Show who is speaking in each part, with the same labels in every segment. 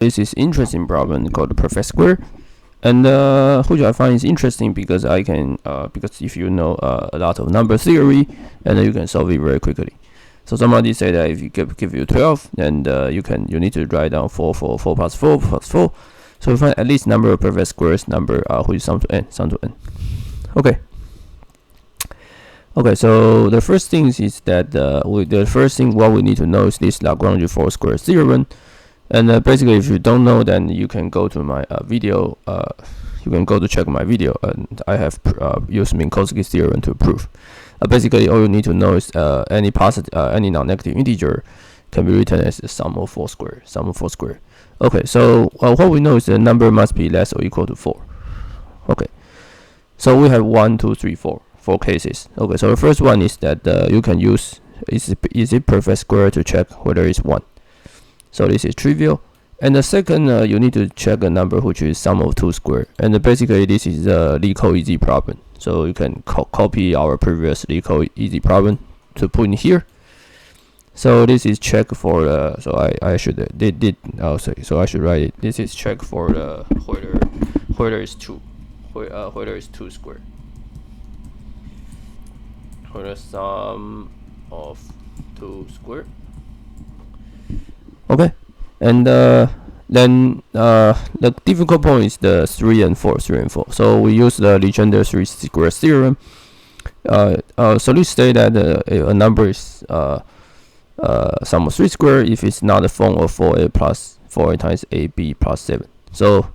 Speaker 1: This is interesting problem called perfect square, and which I find is interesting because I can because if you know a lot of number theory, and you can solve it very quickly. So somebody say that if you give you 12, then you need to write down 4 plus 4 plus 4. So we find at least number of perfect squares number which sum to n. Okay. Okay, so the first thing is that the first thing what we need to know is this Lagrange 4 square theorem. And basically, if you don't know, then you can go to my video. You can go to check my video, and I have used Minkowski's theorem to prove. Basically, all you need to know is any non-negative integer can be written as the sum of 4 square. Okay, so what we know is the number must be less or equal to 4. Okay, so we have 1, 2, 3, 4 cases. Okay, so the first one is that you can use is it perfect square to check whether it's 1. So this is trivial. And the second, you need to check a number which is sum of 2 square. And basically, this is a Leetcode easy problem. So you can copy our previous Leetcode easy problem to put in here. So this is check for so I should so I should write it. This is check for whether it's 2 whether it's 2 square. Whether sum of 2 square. Okay, and then the difficult point is the 3 and 4. So we use the Legendre 3 square theorem. So let's say that a number is sum of 3 square if it's not a form of 4a plus 4a times ab plus 7. So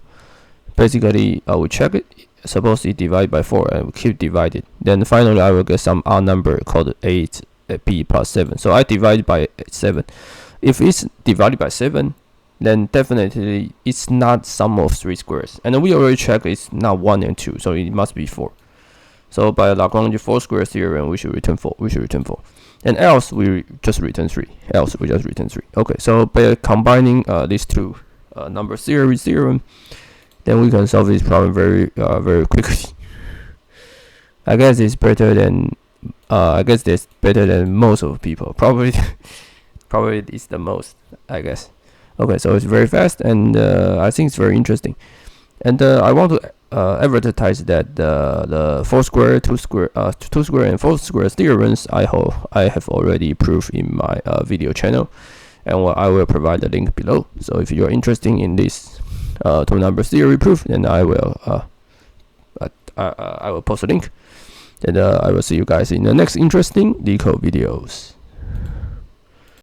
Speaker 1: basically, I will check it. Suppose it divided by 4 and we keep divided. Then finally, I will get some odd number called 8b plus 7. So I divide by 7. If it's divided by 7, then definitely it's not sum of 3 squares. And we already checked it's not 1 and 2, so it must be 4. So by Lagrange 4 square theorem, we should return 4. And else we just return 3. Okay, so by combining these two number theory theorem, then we can solve this problem very quickly. I guess it's better than most of people. Probably it's the most, I guess. Okay, so it's very fast, and I think it's very interesting. And I want to advertise that the 4 square, 2 square, and 4 square theorems I have already proved in my video channel, and I will provide the link below. So if you are interested in this 2 number theory proof, then I will post a link. And I will see you guys in the next interesting Leetcode videos.